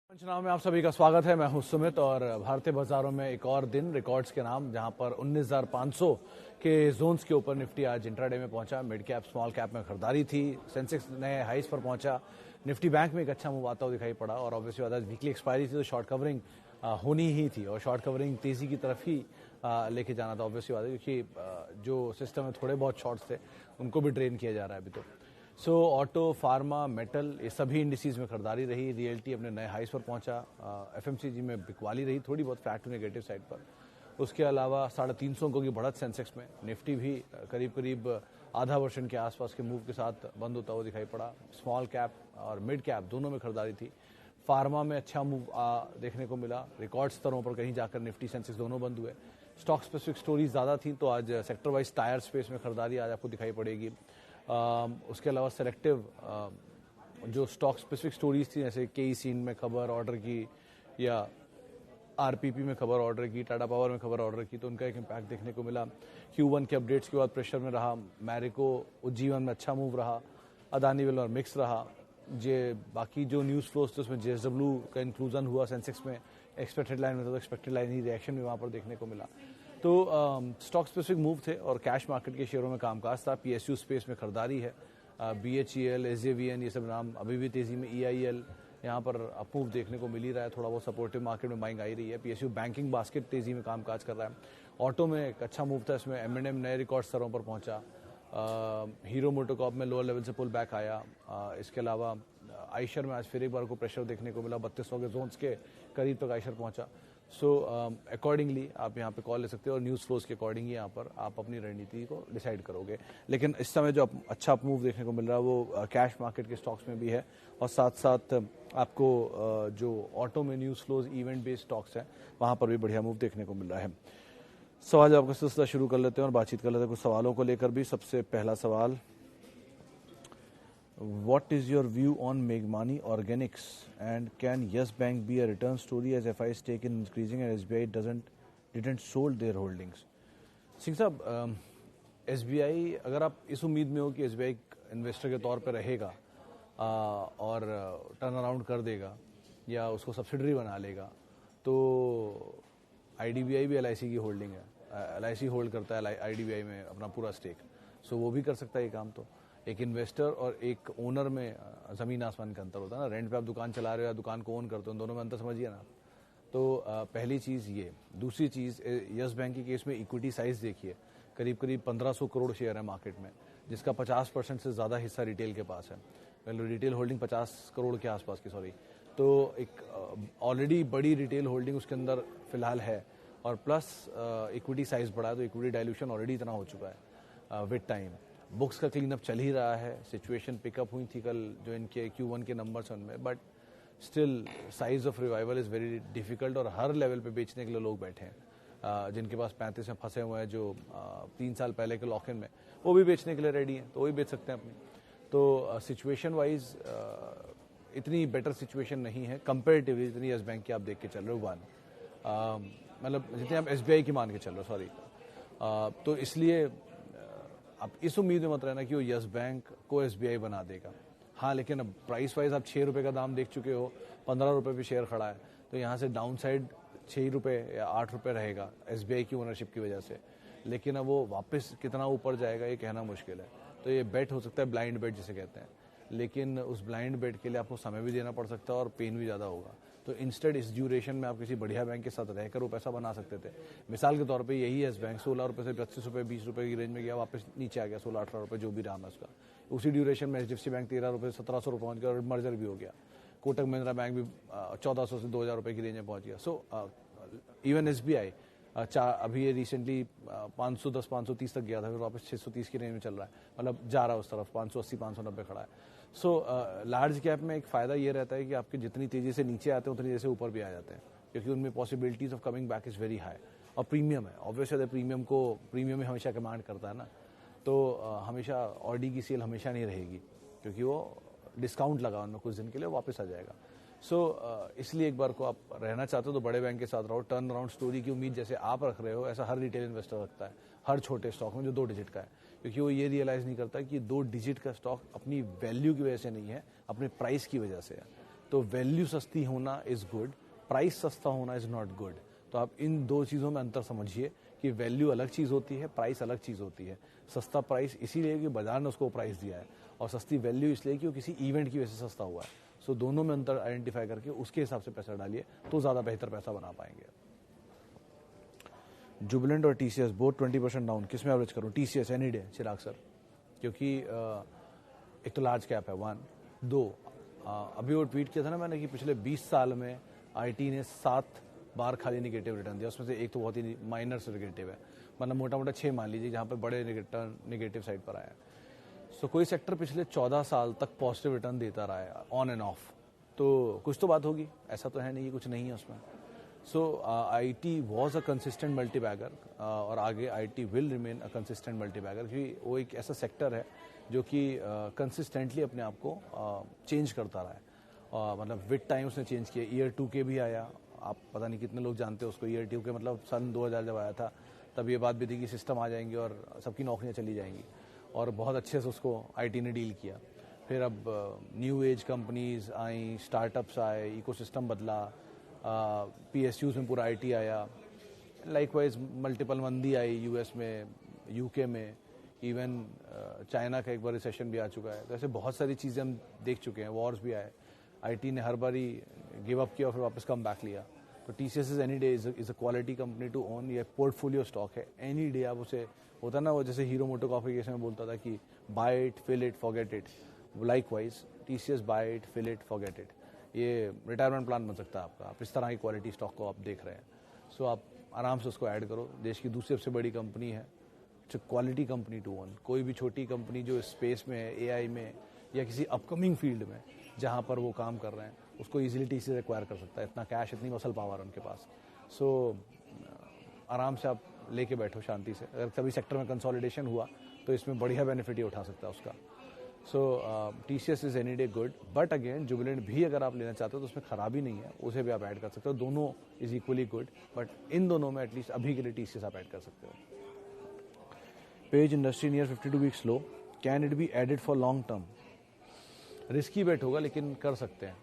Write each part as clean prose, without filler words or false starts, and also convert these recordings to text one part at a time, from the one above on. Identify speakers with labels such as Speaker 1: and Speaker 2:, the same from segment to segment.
Speaker 1: चुनाव में आप सभी का स्वागत है। मैं हूं सुमित और भारतीय बाजारों में एक और दिन रिकॉर्ड्स के नाम, जहां पर 19,500 के जोन्स के ऊपर निफ्टी आज इंट्राडे में पहुंचा। मिड कैप स्मॉल कैप में खरीदारी थी। सेंसेक्स नए हाइस पर पहुंचा। निफ्टी बैंक में एक अच्छा मूव आता हुआ दिखाई पड़ा और ऑब्वियसली आज वीकली एक्सपायरी थी तो शॉर्ट कवरिंग होनी ही थी और शॉर्ट कवरिंग तेजी की तरफ ही लेके जाना था ऑब्वियसली बात है, क्योंकि जो सिस्टम में थोड़े बहुत शॉर्ट्स थे उनको भी ड्रेन किया जा रहा है अभी तो। सो ऑटो, फार्मा, मेटल, ये सभी इंडिसीज में खरीदारी रही। रियल्टी अपने नए हाइस पर पहुंचा। एफएमसीजी में बिकवाली रही, थोड़ी बहुत फ्लैट टू नेगेटिव साइड पर। उसके अलावा 350 अंकों की बढ़त सेंसेक्स में। निफ्टी भी करीब करीब आधा वर्षन के आसपास के मूव के साथ बंद होता हुआ दिखाई पड़ा। स्मॉल कैप और मिड कैप दोनों में खरीदारी थी। फार्मा में अच्छा मूव देखने को मिला। रिकॉर्ड स्तरों पर कहीं जाकर निफ्टी सेंसेक्स दोनों बंद हुए। स्टॉक स्पेसिफिक स्टोरीज ज़्यादा थी तो आज सेक्टर वाइज टायर स्पेस में खरीदारी आज आपको दिखाई पड़ेगी। उसके अलावा सेलेक्टिव जो स्टॉक स्पेसिफिक स्टोरीज थी, जैसे के सीन में खबर ऑर्डर की या आरपीपी में खबर ऑर्डर की, टाटा पावर में खबर ऑर्डर की, तो उनका एक इम्पैक्ट देखने को मिला। Q1 के अपडेट्स के बाद प्रेशर में रहा। मैरिको, उज्जीवन में अच्छा मूव रहा। अदानी वेल और मिक्स रहा। बाकी जो न्यूज़ फ्लोज थे उसमें JSW का इंक्लूजन हुआ सेंसेक्स में। एक्सपेक्टेड लाइन में था तो एक्सपेक्टेड लाइन ही रिएक्शन भी वहाँ पर देखने को मिला। तो स्टॉक स्पेसिफिक मूव थे और कैश मार्केट के शेयरों में कामकाज था। PSU स्पेस में खरीदारी है। BHEL, SJVN ये सब नाम अभी भी तेजी में। EIL यहाँ पर अपूव देखने को मिल ही रहा है। थोड़ा बहुत सपोर्टिव मार्केट में बाइंग आई रही है। PSU बैंकिंग बास्केट तेजी में कामकाज कर रहा है। ऑटो में एक अच्छा मूव था, इसमें M&M नए रिकॉर्ड स्तरों पर पहुंचा। हीरो मोटोकॉर्प में लोअर लेवल से पुल बैक आया। इसके अलावा आइशर में आज फिर एक बार को प्रेशर देखने को मिला। 3200 के जोन्स के करीब तक आइशर पहुंचा। सो अकॉर्डिंगली आप यहाँ पे कॉल ले सकते हो और न्यूज़ फ्लोज के अकॉर्डिंग ही यहाँ पर आप अपनी रणनीति को डिसाइड करोगे। लेकिन इस समय जो अच्छा मूव देखने को मिल रहा है वो कैश मार्केट के स्टॉक्स में भी है और साथ साथ आपको जो ऑटो में news flows event based stocks हैं वहाँ पर भी बढ़िया मूव देखने को मिल रहा है। सवाल आपका सिलसिला शुरू कर लेते हैं और बातचीत कर लेते हैं कुछ सवालों को लेकर भी। सबसे पहला सवाल, What is your view on Meghmani Organics and can Yes Bank be a return story as FI stake in increasing and SBI didn't sold their holdings? Singh साहब, SBI अगर आप इस उम्मीद में हो कि SBI इन्वेस्टर के तौर पर रहेगा और टर्न अराउंड कर देगा या उसको सब्सिडरी बना लेगा, तो IDBI भी LIC की होल्डिंग है। LIC होल्ड करता है IDBI में अपना पूरा स्टेक, सो वो भी कर सकता है ये काम। तो एक इन्वेस्टर और एक ओनर में ज़मीन आसमान का अंतर होता है ना। रेंट पे आप दुकान चला रहे हो या दुकान को ओन करते हो, दोनों में अंतर समझिए ना। तो पहली चीज़ ये। दूसरी चीज़, यस बैंक के केस में इक्विटी साइज़ देखिए, करीब करीब 1500 करोड़ शेयर है मार्केट में, जिसका 50% से ज़्यादा हिस्सा रिटेल के पास है। रिटेल होल्डिंग 50 करोड़ के आसपास की, सॉरी। तो एक ऑलरेडी बड़ी रिटेल होल्डिंग उसके अंदर फिलहाल है और प्लस इक्विटी साइज़ बढ़ा है, तो इक्विटी डाइल्यूशन ऑलरेडी इतना हो चुका है विद टाइम। बुक्स का क्लीन अप चल ही रहा है। सिचुएशन पिकअप हुई थी कल जो इनके Q1 के नंबर्स उनमें, but still size of revival is very difficult और हर लेवल पे बेचने के लिए लोग बैठे हैं। जिनके पास 35 में फंसे हुए हैं, जो 3 साल पहले के लॉक इन में, वो भी बेचने के लिए रेडी हैं, तो वही बेच सकते हैं अपनी। तो सिचुएशन वाइज इतनी बेटर सिचुएशन नहीं है कंपेरेटिवली जितनी यस बैंक की आप देख के चल रहे हो। मतलब जितने आप SBI की मान के चल रहे हो, सॉरी। तो इसलिए आप इस उम्मीद में मत रहना कि वो यस बैंक को SBI बना देगा। हाँ, लेकिन अब प्राइस वाइज आप 6 रुपये का दाम देख चुके हो, 15 रुपये पे शेयर खड़ा है, तो यहाँ से डाउन साइड 6 रुपये या 8 रुपये रहेगा SBI की ओनरशिप की वजह से। लेकिन अब वो वापस कितना ऊपर जाएगा ये कहना मुश्किल है। तो ये बेट हो सकता है, ब्लाइंड बेट जिसे कहते हैं, लेकिन उस ब्लाइंड बेट के लिए आपको समय भी देना पड़ सकता है और पेन भी ज़्यादा होगा। तो इंस्टेड इस ड्यूरेशन में आप किसी बढ़िया बैंक के साथ रहकर वो पैसा बना सकते थे। मिसाल के तौर पे यही यस बैंक 16 रुपये से 25 रुपये 20 रुपये की रेंज में गया, वापस नीचे आ गया 16-18 रुपये जो भी रहा है उसका। उसी ड्यूरेशन में HDFC बैंक 13 रुपये से 1700 रुपये पहुँच गया और मर्जर भी हो गया। कोटक महिंद्रा बैंक भी 1400 से 2000 रुपये की रेंज में पहुँच गया। सो इवन SBI अभी ये रिसेंटली 510 530 तक गया था, फिर वापस 630 की रेंज में चल रहा है, मतलब जा रहा है उस तरफ, 580 590 खड़ा है। सो लार्ज कैप में एक फ़ायदा ये रहता है कि आपके जितनी तेज़ी से नीचे आते हैं उतनी तेज़ी से ऊपर भी आ जाते हैं, क्योंकि उनमें possibilities of coming back is very high. और प्रीमियम है, ऑब्वियसली प्रीमियम ही हमेशा कमांड करता है ना। तो हमेशा ऑडी की सेल हमेशा नहीं रहेगी, क्योंकि वो डिस्काउंट लगा उनमें कुछ दिन के लिए, वापस आ जाएगा। सो इसलिए एक बार को आप रहना चाहते हो तो बड़े बैंक के साथ रहो। टर्न अराउंड स्टोरी की उम्मीद जैसे आप रख रहे हो, ऐसा हर रिटेल इन्वेस्टर रखता है, हर छोटे स्टॉक में जो 2 डिजिट का है, क्योंकि वो ये रियलाइज़ नहीं करता कि 2 डिजिट का स्टॉक अपनी वैल्यू की वजह से नहीं है, अपने प्राइस की वजह से है। तो वैल्यू सस्ती होना इज़ गुड, प्राइस सस्ता होना इज़ नॉट गुड। तो आप इन दो चीज़ों में अंतर समझिए कि वैल्यू अलग चीज़ होती है, प्राइस अलग चीज़ होती है। सस्ता प्राइस इसीलिए कि बाजार ने उसको प्राइस दिया है, और सस्ती वैल्यू इसलिए कि वो किसी इवेंट की वजह से सस्ता हुआ है। सो दोनों में अंतर आइडेंटिफाई करके उसके हिसाब से पैसा डालिए तो ज़्यादा बेहतर पैसा बना पाएंगे। जुबिलेंट और टीसीएस बोथ 20% डाउन, किस में एवरेज करूँ? टीसीएस एनी डे चिराग सर, क्योंकि एक तो लार्ज कैप है, 1, 2 अभी वो ट्वीट किया था ना मैंने कि पिछले 20 साल में आईटी ने 7 बार खाली निगेटिव रिटर्न दिया, उसमें से एक तो बहुत ही माइनर से निगेटिव है, मतलब मोटा मोटा 6 मान लीजिए जहाँ पे बड़े रिटर्न निगेटिव साइड पर आया है। सो कोई सेक्टर पिछले 14 साल तक पॉजिटिव रिटर्न देता रहा है ऑन एंड ऑफ, तो कुछ तो बात होगी, ऐसा तो है नहीं कि कुछ नहीं है उसमें। So it was a consistent multibagger, और आगे it will remain a consistent multibagger, क्योंकि वो एक ऐसा सेक्टर है जो कि कंसिस्टेंटली अपने आप को चेंज करता रहा है। मतलब विद टाइम उसने चेंज किया। ईयर 2 के भी आया, आप पता नहीं कितने लोग जानते हैं उसको। ईयर 2 के मतलब सन 2000 जब आया था तब ये बात भी थी कि सिस्टम आ जाएंगे और सबकी नौकरियां चली जाएंगी, और बहुत अच्छे से उसको आईटी ने डील किया। फिर अब न्यू एज कंपनीज आई, स्टार्टअप्स आए, इकोसिस्टम बदला, पीएसयूज में पूरा आईटी आया, लाइकवाइज मल्टीपल मंदी आई यूएस में, यूके में, इवन चाइना का एक बार रिसेशन भी आ चुका है। तो ऐसे बहुत सारी चीज़ें हम देख चुके हैं, वॉर्स भी आए, आईटी ने हर बारी गिव अप किया और फिर वापस कम बैक लिया। तो TCS is any day is a quality company to own, ये पोर्टफोलियो स्टॉक है। एनी डे आप उसे, होता ना वो जैसे हीरो मोटो कॉफी केस में बोलता था कि buy it, fill it, forget it, likewise TCS buy it, fill it, forget it, ये रिटायरमेंट प्लान बन सकता है आपका। आप इस तरह की क्वालिटी स्टॉक को आप देख रहे हैं, सो आप आराम से उसको ऐड करो। देश की दूसरी सबसे बड़ी कंपनी है, it's quality company to own. कोई भी छोटी कंपनी जो स्पेस में है, एआई में या किसी अपकमिंग फील्ड में जहाँ पर वो काम कर रहे हैं, उसको इजीली टीसीएस एक्वायर कर सकता है। इतना कैश, इतनी मसल पावर उनके पास। सो आराम से आप लेके बैठो शांति से। अगर कभी सेक्टर में कंसोलिडेशन हुआ तो इसमें बढ़िया बेनिफिट ही उठा सकता है उसका। So TCS is any day good, but again Jubilant भी अगर आप लेना चाहते हो तो उसमें खराबी नहीं है, उसे भी आप ऐड कर सकते हो। दोनों is equally good, but in दोनों में एटलीस्ट अभी के लिए टीसीएस आप ऐड कर सकते हो। Page industry near 52 weeks low, can it be added for long term? Risky bet होगा लेकिन कर सकते हैं,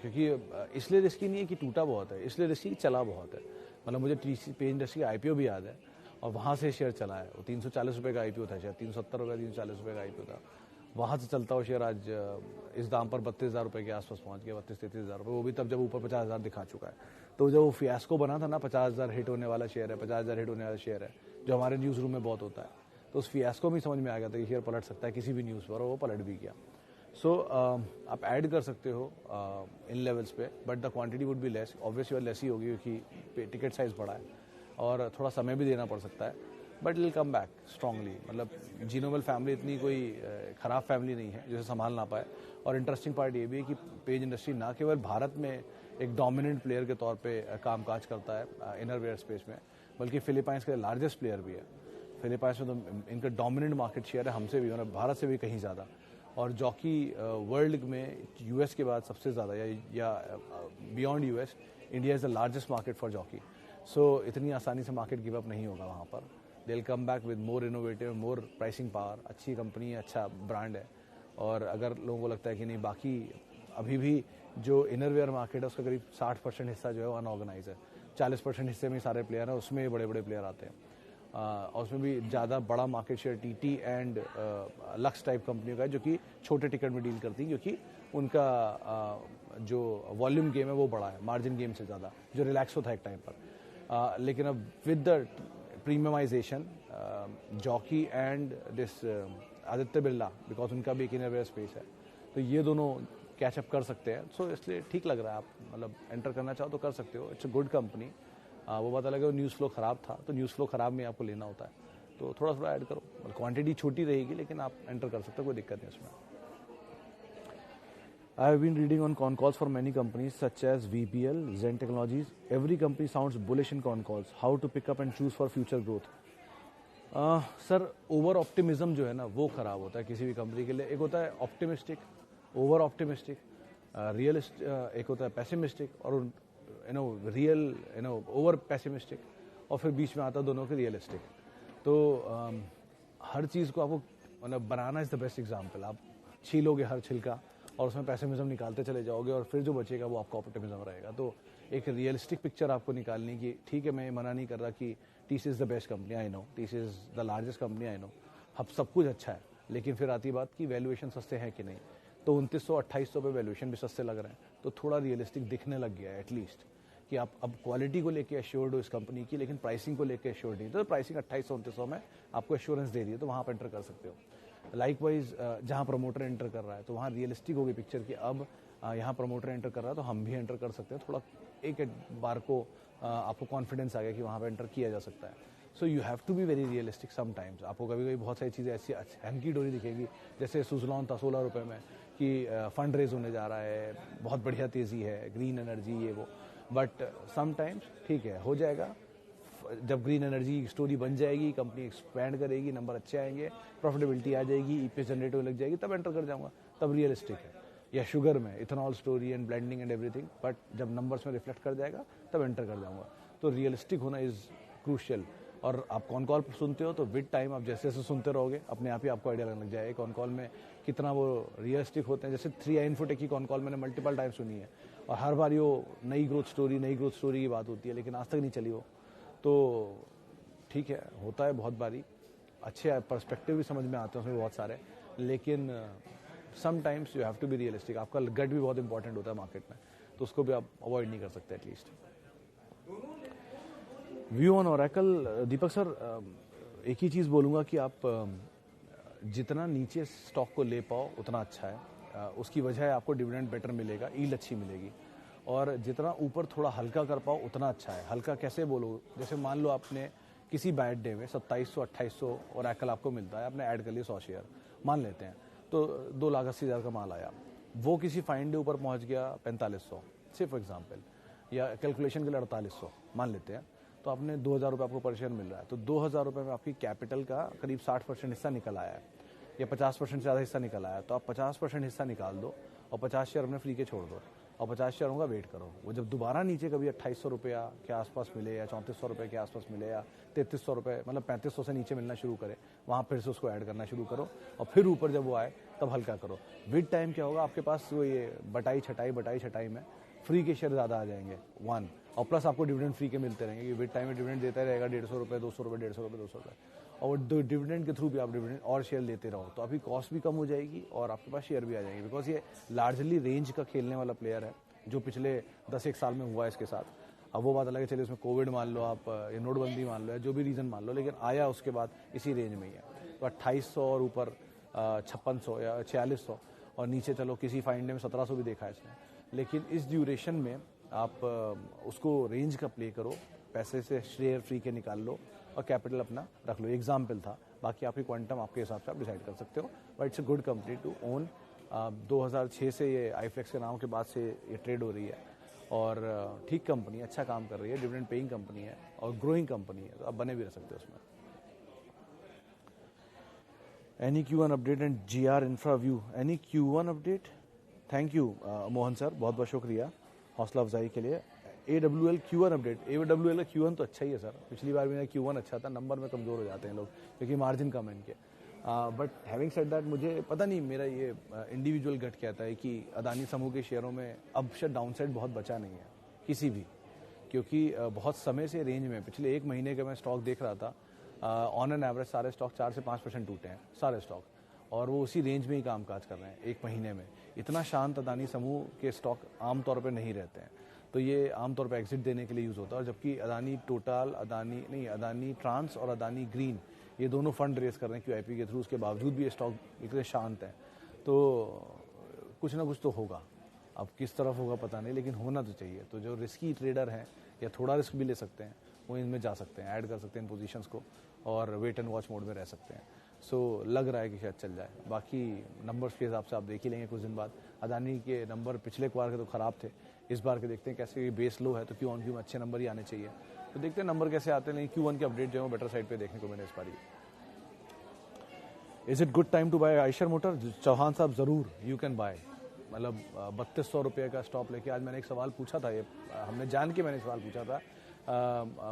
Speaker 1: क्योंकि इसलिए रिस्की नहीं है कि टूटा बहुत है, इसलिए रिस्की कि चला बहुत है। मतलब मुझे पेज इंडस्ट्री का आईपीओ भी याद है, और वहाँ से शेयर चला है। वो 340 रुपये का आईपीओ था, शायद 370 रुपये, 340 रुपये का आईपीओ था। वहाँ से चलता हुआ शेयर आज इस दाम पर 32,000 रुपये के आसपास पहुँच गया, 32-33,000 रुपये। वो भी तब जब ऊपर 50,000 दिखा चुका है। तो जब वो फियास्को बना था ना, 50,000 हिट होने वाला शेयर है, 50,000 हिट होने वाला शेयर है, जो हमारे न्यूज़ रूम में बहुत होता है, तो उस फियास्को में समझ में आ गया था कि शेयर पलट सकता है किसी भी न्यूज़ पर, और वो पलट भी गया। सो आप ऐड कर सकते हो इन लेवल्स पे, but the quantity would be less, obviously less ही होगी क्योंकि टिकट साइज़ बड़ा है और थोड़ा समय भी देना पड़ सकता है, but will come back strongly. मतलब जीनोमल फैमिली इतनी कोई ख़राब फैमिली नहीं है जिसे संभाल ना पाए। और इंटरेस्टिंग पार्ट ये भी है कि पेज इंडस्ट्री ना केवल भारत में एक डोमिनेंट प्लेयर के तौर पे कामकाज करता है इनरवेयर स्पेस में, बल्कि फिलीपाइंस के लार्जेस्ट प्लेयर भी है। फिलीपाइंस में तो इनका डोमिनेंट मार्केट शेयर है, हमसे भी, मतलब भारत से भी कहीं ज़्यादा। और जॉकी वर्ल्ड में यूएस के बाद सबसे ज़्यादा, या beyond US, India is the largest market for Jockey. So इतनी आसानी से मार्केट गिव अप नहीं होगा वहाँ पर। They will come back with more innovative, more pricing power. अच्छी कंपनी है, अच्छा ब्रांड है। और अगर लोगों को लगता है कि नहीं, बाकी अभी भी जो इनरवेयर मार्केट है उसका करीब 60% हिस्सा जो है वो अनऑर्गेनाइज है, 40% हिस्से में सारे प्लेयर हैं, उसमें बड़े बड़े प्लेयर आते हैं। और उसमें भी ज़्यादा बड़ा market share TT and lux type कंपनियों का है, जो कि छोटे टिकट में डील करती हैं, क्योंकि उनका जो वॉल्यूम गेम है वो बड़ा है मार्जिन गेम से ज़्यादा, जो रिलैक्स होता है एक टाइम पर। लेकिन अब with the premiumisation, Jockey and this Aditya Birla, because उनका भी एक इनरवेयर स्पेस है, तो ये दोनों कैचअप कर सकते हैं। सो इसलिए ठीक लग रहा है, आप मतलब एंटर करना चाहो तो कर सकते हो। It's a good company. वो पता लगा न्यूज़ फ्लो ख़राब था, तो न्यूज़ फ्लो ख़राब में आपको लेना होता है, तो थोड़ा थोड़ा ऐड करो। क्वांटिटी छोटी रहेगी लेकिन आप एंटर कर सकते हो, कोई दिक्कत नहीं इसमें। I have been reading on con calls for many companies such as VPL, Zen Technologies. Every company sounds bullish in con calls. How to pick up and choose for future growth? Sir, over optimism जो है ना वो ख़राब होता है किसी भी company के लिए। एक होता है ऑप्टिमिस्टिक, ओवर ऑप्टिमिस्टिक, रियलिस्ट, एक होता है पेसिमिस्टिक, और रियल ओवर पेसिमिस्टिक, और फिर बीच में आता है दोनों के रियलिस्टिक। तो हर चीज़ को आपको मतलब बनाना इज़ द बेस्ट एग्जाम्पल। आप छीलोगे हर छिलका और उसमें पैसिमिज्म निकालते चले जाओगे और फिर जो बचेगा वो आपका ऑप्टिमिज्म रहेगा। तो एक रियलिस्टिक पिक्चर आपको निकालनी कि ठीक है, मैं मना नहीं कर रहा कि TCS is the best company, I know TCS is the largest company, I know अब सब कुछ अच्छा है, लेकिन फिर आती बात कि वैल्यूएशन सस्ते हैं कि नहीं। तो 2900-2800 पे वैल्यूएशन भी सस्ते लग रहे हैं, तो थोड़ा रियलिस्टिक दिखने लग गया है एटलीस्ट कि आप अब क्वालिटी को लेके एश्योर्ड हो इस कंपनी की, लेकिन प्राइसिंग को लेके एश्योर्ड नहीं। तो प्राइसिंग 2800-2900 में आपको एश्योरेंस दे रही है, तो वहाँ पर एंटर कर सकते हो। लाइकवाइज जहाँ प्रमोटर एंटर कर रहा है तो वहाँ रियलिस्टिक होगी पिक्चर कि अब यहाँ प्रमोटर एंटर कर रहा है तो हम भी एंटर कर सकते हैं। थोड़ा एक बार को आपको कॉन्फिडेंस आ गया कि वहाँ पर एंटर किया जा सकता है। So you have to be very realistic sometimes. आपको कभी कभी बहुत सारी चीज़ें ऐसी हंकी डोरी दिखेगी, जैसे सुजलॉन था 16 रुपये में कि फंड रेज होने जा रहा है, बहुत बढ़िया तेज़ी है, ग्रीन एनर्जी ये वो, बट समटाइम्स ठीक है हो जाएगा। जब ग्रीन एनर्जी की स्टोरी बन जाएगी, कंपनी एक्सपैंड करेगी, नंबर अच्छे आएंगे, प्रॉफिटेबिलिटी आ जाएगी, EPS जनरेट होने लग जाएगी, तब एंटर कर जाऊंगा, तब रियलिस्टिक है। या शुगर में ethanol story and blending and everything, but जब नंबर्स में रिफ्लेक्ट कर जाएगा तब एंटर कर जाऊंगा। तो रियलिस्टिक होना इज़ क्रूशियल। और आप कॉन कॉल सुनते हो तो विद टाइम आप जैसे जैसे सुनते रहोगे अपने आप ही आपको आइडिया लगने लग जाएगा कॉन कॉल में कितना वो रियलिस्टिक होते हैं। जैसे 3i इन्फोटेक की कॉन कॉल मैंने मल्टीपल टाइम सुनी है और हर बार वो नई ग्रोथ स्टोरी की बात होती है, लेकिन आज तक नहीं चली वो। तो ठीक है, होता है बहुत बारी, अच्छे पर्सपेक्टिव भी समझ में आते हैं उसमें बहुत सारे, लेकिन sometimes you have to be realistic. आपका गट भी बहुत इंपॉर्टेंट होता है मार्केट में, तो उसको भी आप अवॉइड नहीं कर सकते at least. View on Oracle, Deepak sir एक ही चीज़ बोलूँगा कि आप जितना नीचे स्टॉक को ले पाओ उतना अच्छा है। उसकी वजह है आपको डिविडेंड बेटर मिलेगा, ईल्ड अच्छी मिलेगी, और जितना ऊपर थोड़ा हल्का कर पाओ उतना अच्छा है। हल्का कैसे बोलो, जैसे मान लो आपने किसी बैड डे में 2700-2800 ओरेकल आपको मिलता है, आपने ऐड कर लिए 100 शेयर मान लेते हैं, तो 2,80,000 का माल आया, वो किसी फाइन डे ऊपर पहुँच गया 4500 सिर्फ एग्जाम्पल, या कैलकुलेशन के लिए 4800 मान लेते हैं, तो आपने 2,000 रुपये आपको पर शेयर मिल रहा है, तो 2,000 रुपये में आपकी कैपिटल का करीब 60% हिस्सा निकल आया है, या 50% से ज़्यादा हिस्सा निकल आया है। तो आप 50% हिस्सा निकाल दो और 50 शेयर अपने फ्री के छोड़ दो और 50 शेयरों का वेट करो। वो जब दोबारा नीचे कभी 2800 रुपया के आसपास मिले या 3400 रुपये के आसपास मिले या 3300 रुपये, मतलब 3500 से नीचे मिलना शुरू करे, वहाँ फिर से उसको ऐड करना शुरू करो और फिर ऊपर जब वो आए तब हल्का करो। विद टाइम क्या होगा, आपके पास वो ये बटाई छटाई में फ्री के शेयर ज़्यादा आ जाएंगे, वन, और प्लस आपको डिविडेंड फ्री के मिलते रहेंगे। विद टाइम में डिविडेंड देता रहेगा 150 रुपये, 200 रुपये, 150 रुपये, 200 रुपये, और डिविडेंड के थ्रू भी आप डिविडेंड और शेयर लेते रहो, तो आपकी कॉस्ट भी कम हो जाएगी और आपके पास शेयर भी आ जाएंगे। बिकॉज ये लार्जली रेंज का खेलने वाला प्लेयर है, जो पिछले 10-1 साल में हुआ है इसके साथ। अब वो बात अलग है, चलिए उसमें कोविड मान लो आप, या नोटबंदी मान लो, या जो भी रीज़न मान लो, लेकिन आया उसके बाद इसी रेंज में ही है। तो 2800 और ऊपर 5600 या 4600, और नीचे चलो किसी फाइन डे में 1700 भी देखा है इसने। लेकिन इस ड्यूरेशन में आप उसको रेंज का प्ले करो, पैसे से शेयर फ्री के निकाल लो और कैपिटल अपना रख लो। एग्जाम्पल था, बाकी आपकी क्वांटम आपके हिसाब से आप डिसाइड कर सकते हो, but it's a good company to own. 2006 से ये आईफ्लेक्स के नाम के बाद से ये ट्रेड हो रही है और ठीक कंपनी, अच्छा काम कर रही है, डिविडेंड पेइंग कंपनी है और ग्रोइंग कंपनी है, तो आप बने भी रह सकते हो उसमें। Any Q1 update and GR infra view, any Q1 update? Thank you Mohan sir, बहुत बहुत शुक्रिया हौसला अफजाई के लिए। AWL Q1 अपडेट, AWL का Q1 तो अच्छा ही है सर, पिछली बार मेरा Q1 अच्छा था, नंबर में कमज़ोर हो जाते हैं लोग क्योंकि मार्जिन कम है इनके। बट हैविंग सेड दैट, मुझे पता नहीं मेरा ये इंडिविजुअल गट कहता है कि अदानी समूह के शेयरों में अब शायद डाउनसाइड बहुत बचा नहीं है किसी भी, क्योंकि बहुत समय से रेंज में, पिछले 1 महीने का मैं स्टॉक देख रहा था, ऑन एन एवरेज सारे स्टॉक 4 से 5% टूटे हैं सारे स्टॉक, और वो उसी रेंज में ही कामकाज कर रहे हैं 1 महीने में। इतना शांत अदानी समूह के स्टॉक आमतौर पर नहीं रहते हैं, तो ये आमतौर पर एग्जिट देने के लिए यूज़ होता है। और जबकि अदानी टोटल, अदानी ट्रांस और अदानी ग्रीन, ये दोनों फंड रेस कर रहे हैं QIP के थ्रू, उसके बावजूद भी ये स्टॉक इतने शांत हैं। तो कुछ ना कुछ तो होगा, अब किस तरफ होगा पता नहीं, लेकिन होना तो चाहिए। तो जो रिस्की ट्रेडर हैं या थोड़ा रिस्क भी ले सकते हैं, वो इनमें जा सकते हैं, ऐड कर सकते हैं इन पोजीशंस को और वेट एंड वॉच मोड में रह सकते हैं। सो लग रहा है कि शायद चल जाए। बाकी नंबर्स के हिसाब से आप देख ही लेंगे कुछ दिन बाद। अदानी के नंबर पिछले बार के तो ख़राब थे, इस बार के देखते हैं कैसे, बेस लो है तो Q1 में अच्छे नंबर ही आने चाहिए। तो देखते हैं नंबर कैसे आते हैं, लेकिन Q1 के अपडेट जो है बेटर साइड पे देखने को मिले इस बार। Is it good time to buy Eicher motor? Chauhan साहब ज़रूर, यू कैन बाय। मतलब 3200 रुपये का स्टॉप लेके, आज मैंने एक सवाल पूछा था, ये हमने जान के मैंने सवाल पूछा था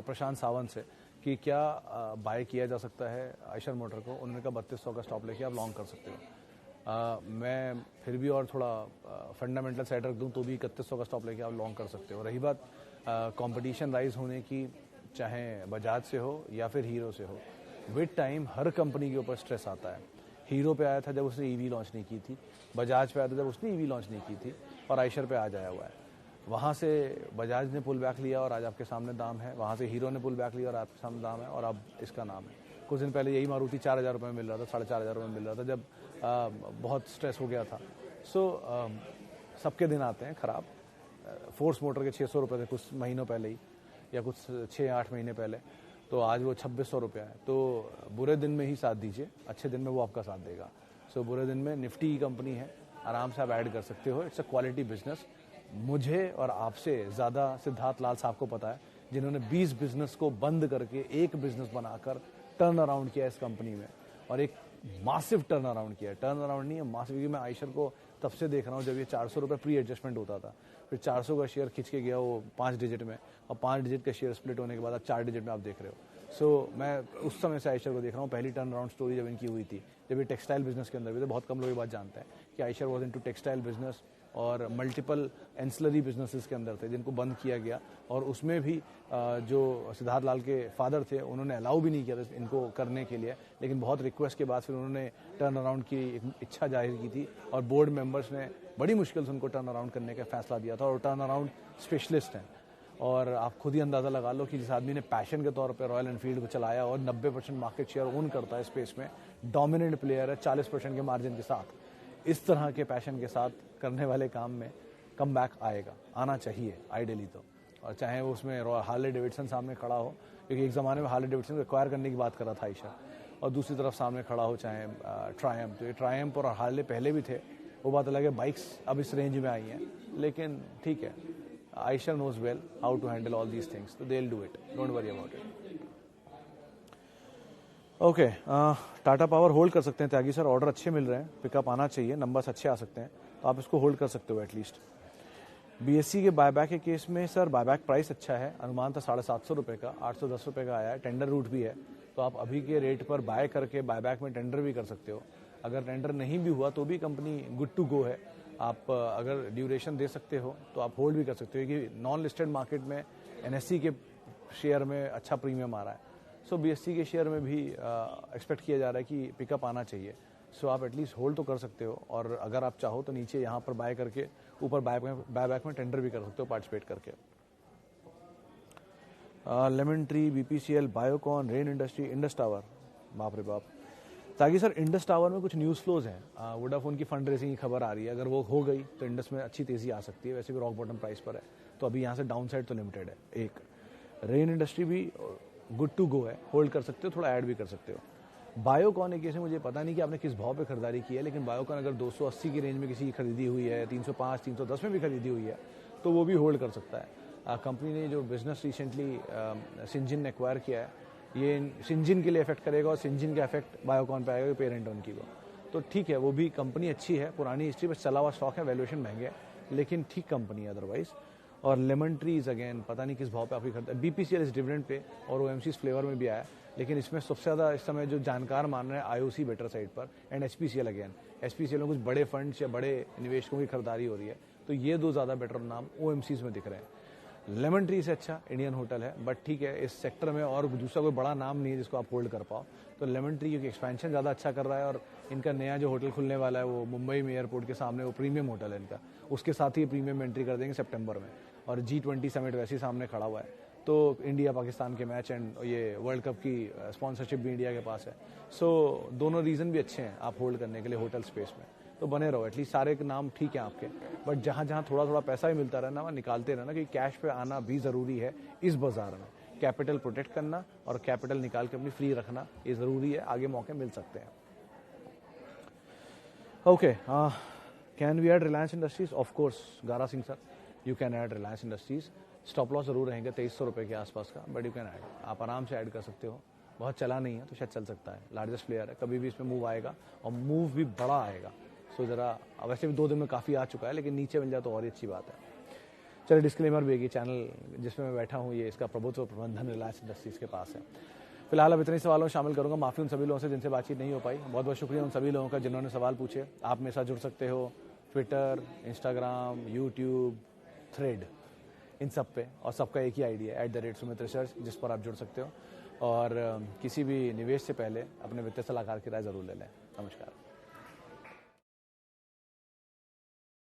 Speaker 1: प्रशांत सावंत से कि क्या बाय किया जा सकता है आयशर मोटर को। उन्होंने कहा 3200 का स्टॉप लेके आप लॉन्ग कर सकते हो। मैं फिर भी और थोड़ा फंडामेंटल साइड रख दूं तो भी 3100 का स्टॉप लेके आप लॉन्ग कर सकते हो। रही बात कंपटीशन राइज होने की, चाहे बजाज से हो या फिर हीरो से हो, विद टाइम हर कंपनी के ऊपर स्ट्रेस आता है। हीरो पे आया था जब उसने ईवी लॉन्च नहीं की थी, बजाज पे आया था जब उसने ईवी लॉन्च नहीं की थी, और आयशर पे आज आया हुआ है। वहाँ से बजाज ने पुल बैक लिया और आज आपके सामने दाम है, वहाँ से हीरो ने पुल बैक लिया और आपके सामने दाम है, और अब इसका नाम है। कुछ दिन पहले यही मारुति 4000 रुपये में मिल रहा था, 4500 रुपये में मिल रहा था, जब बहुत स्ट्रेस हो गया था। सबके दिन आते हैं ख़राब। फोर्स मोटर के 600 रुपये थे कुछ महीनों पहले ही, या कुछ 6-8 महीने पहले, तो आज वो 2600 रुपया है। तो बुरे दिन में ही साथ दीजिए, अच्छे दिन में वो आपका साथ देगा। बुरे दिन में निफ्टी कंपनी है, आराम से आप ऐड कर सकते हो। It's a quality business. मुझे और आपसे ज़्यादा सिद्धार्थ लाल साहब को पता है, जिन्होंने 20 बिजनेस को बंद करके एक बिजनेस बनाकर टर्न अराउंड किया इस कंपनी में, और एक मासिव टर्न अराउंड किया है। टर्न अराउंड नहीं है, मासिव। क्योंकि मैं आयशर को तब से देख रहा हूँ जब ये 400 रुपये प्री एडजस्टमेंट होता था, फिर 400 का शेयर खिंच के गया वो 5 डिजिट में, और 5 डिजिट का शेयर स्प्लिट होने के बाद अब 4 डिजिट में आप देख रहे हो। मैं उस समय से आयशर को देख रहा हूँ। पहली टर्न अराउंड स्टोरी जब इनकी हुई थी, जब ये टेक्सटाइल बिजनेस के अंदर भी थे, बहुत कम लोग ये बात जानते हैं कि Eicher was into textile business और मल्टीपल एंसिलरी बिजनेसेस के अंदर थे, जिनको बंद किया गया। और उसमें भी जो सिद्धार्थ लाल के फादर थे, उन्होंने अलाउ भी नहीं किया था इनको करने के लिए, लेकिन बहुत रिक्वेस्ट के बाद फिर उन्होंने टर्न अराउंड की एक इच्छा जाहिर की थी, और बोर्ड मेंबर्स ने बड़ी मुश्किल से उनको टर्न अराउंड करने का फैसला दिया था। और टर्न अराउंड स्पेशलिस्ट हैं, और आप खुद ही अंदाज़ा लगा लो कि जिस आदमी ने पैशन के तौर पे रॉयल एनफील्ड को चलाया और 90% मार्केट शेयर ओन करता है स्पेस में, डोमिनेंट प्लेयर है 40% के मार्जिन के साथ, इस तरह के पैशन के साथ करने वाले काम में कम बैक आएगा, आना चाहिए आइडियली तो। और चाहे वो उसमें हार्ले डेविडसन सामने खड़ा हो, क्योंकि एक ज़माने में हार्ले डेविडसन को एक्वायर करने की बात कर रहा था आयशर, और दूसरी तरफ सामने खड़ा हो चाहे ट्रायम्फ। तो ये ट्रायम्फ और हार्ले पहले भी थे, वो बात अलग है। बाइक्स अब इस रेंज में आई हैं, लेकिन ठीक है, Eicher knows well how to handle all these things, so they'll do it. Don't worry about it. Okay, Tata power hold कर सकते हैं त्यागी सर, ऑर्डर अच्छे मिल रहे हैं, पिकअप आना चाहिए, नंबर्स अच्छे आ सकते हैं, तो आप इसको होल्ड कर सकते हो एटलीस्ट। बीएससी के बायबैक के केस में सर बायबैक प्राइस अच्छा है, अनुमान था 750 रुपये का, 810 रुपये का आया है, टेंडर रूट भी है, तो आप अभी के रेट पर बाय करके बायबैक में टेंडर भी कर सकते हो। अगर टेंडर नहीं भी हुआ तो भी कंपनी गुड टू गो है। आप अगर ड्यूरेशन दे सकते हो तो आप होल्ड भी कर सकते हो, क्योंकि नॉन लिस्टेड मार्केट में एनएससी के शेयर में अच्छा प्रीमियम आ रहा है। बीएससी के शेयर में भी एक्सपेक्ट किया जा रहा है कि पिकअप आना चाहिए। आप एटलीस्ट होल्ड तो कर सकते हो, और अगर आप चाहो तो नीचे यहाँ पर बाय करके ऊपर बायबैक में टेंडर भी कर सकते हो पार्टिसिपेट करके। Lemon tree, BPCL, Biocon, rain industry, Indus tower, बाप रे बाप। ताकि सर इंडस टावर में कुछ न्यूज़ फ्लोज हैं, वोडाफोन की फंड रेजिंग की खबर आ रही है, अगर वो हो गई तो इंडस में अच्छी तेज़ी आ सकती है। वैसे भी रॉक बॉटम प्राइस पर है, तो अभी यहाँ से डाउन साइड तो लिमिटेड है। एक रेन इंडस्ट्री भी गुड टू गो है, होल्ड कर सकते हो, थोड़ा ऐड भी कर सकते हो। बायोकॉन एक ऐसे, मुझे पता नहीं कि आपने किस भाव पे खरीदारी की है, लेकिन बायोकॉन अगर 280 की रेंज में किसी की खरीदी हुई है, 305, 310 में भी खरीदी हुई है, तो वो भी होल्ड कर सकता है। कंपनी ने जो बिजनेस रिसेंटली सिंजिन ने एक्वायर किया है, ये सिंजिन के लिए इफेक्ट करेगा, और सिंजिन का इफेक्ट बायोकॉन पे आएगा, पेरेंट उनकी को। तो ठीक है, वो भी कंपनी अच्छी है, पुरानी हिस्ट्री पर चला हुआ स्टॉक है, वैल्यूएशन महंगे है, लेकिन ठीक कंपनी है अदरवाइज। और लेमन ट्रीज अगेन पता नहीं किस भाव पे आपकी खरीदा। बीपीसीएल इस डिविडेंड पे और ओएमसीज फ्लेवर में भी आया, लेकिन इसमें सबसे ज़्यादा इस समय जो जानकार मान रहे हैं आईओसी बेटर साइड पर, एंड एचपीसीएल अगेन। एचपीसीएल में कुछ बड़े फंड्स या बड़े निवेशकों की खरीदारी हो रही है, तो ये दो ज़्यादा बेटर नाम ओएमसीज में दिख रहे हैं। लेमन ट्री से अच्छा इंडियन होटल है, बट ठीक है, इस सेक्टर में और दूसरा कोई बड़ा नाम नहीं है जिसको आप होल्ड कर पाओ। तो लेमन ट्री क्योंकि एक्सपेंशन ज़्यादा अच्छा कर रहा है, और इनका नया जो होटल खुलने वाला है वो मुंबई में एयरपोर्ट के सामने, वो प्रीमियम होटल है इनका, उसके साथ ही प्रीमियम में एंट्री कर देंगे सितंबर में। और G20 समिट वैसे ही सामने खड़ा हुआ है, तो इंडिया पाकिस्तान के मैच एंड ये वर्ल्ड कप की स्पॉन्सरशिप भी इंडिया के पास है। दोनों रीज़न भी अच्छे हैं आप होल्ड करने के लिए होटल स्पेस में, तो बने रहो। एटलीस्ट सारे के नाम ठीक है आपके, बट जहाँ जहाँ थोड़ा थोड़ा पैसा भी मिलता रहना, वहाँ निकालते रहना, क्योंकि कैश पे आना भी ज़रूरी है इस बाजार में। कैपिटल प्रोटेक्ट करना और कैपिटल निकाल के अपनी फ्री रखना, ये ज़रूरी है, आगे मौके मिल सकते हैं। Okay, can we add Reliance Industries? Of course Gara Singh sir, you can add Reliance Industries. Stop loss जरूर रहेंगे 2300 रुपये के आसपास का, बट यू कैन ऐड, आप आराम से ऐड कर सकते हो। बहुत चला नहीं है तो शायद चल सकता है, लार्जेस्ट प्लेयर है, कभी भी इसमें मूव आएगा और मूव भी बड़ा आएगा। जरा वैसे भी 2 दिन में काफ़ी आ चुका है, लेकिन नीचे मिल जाए तो और ही अच्छी बात है। चलिए डिस्क्लेमर भी है कि चैनल जिसमें मैं बैठा हूँ, ये इसका प्रभुत्व प्रबंधन रिलायंस इंडस्ट्रीज के पास है। फिलहाल अब इतने सवालों में शामिल करूंगा। माफ़ी उन सभी लोगों से जिनसे बातचीत नहीं हो पाई। बहुत बहुत शुक्रिया उन सभी लोगों का जिन्होंने सवाल पूछे। आप मेरे साथ जुड़ सकते हो ट्विटर, इंस्टाग्राम, यूट्यूब, थ्रेड, इन सब पे, और सबका एक ही आईडी है @सुमित रिसर्च, जिस पर आप जुड़ सकते हो। और किसी भी निवेश से पहले अपने वित्तीय सलाहकार की राय ज़रूर ले लें। नमस्कार।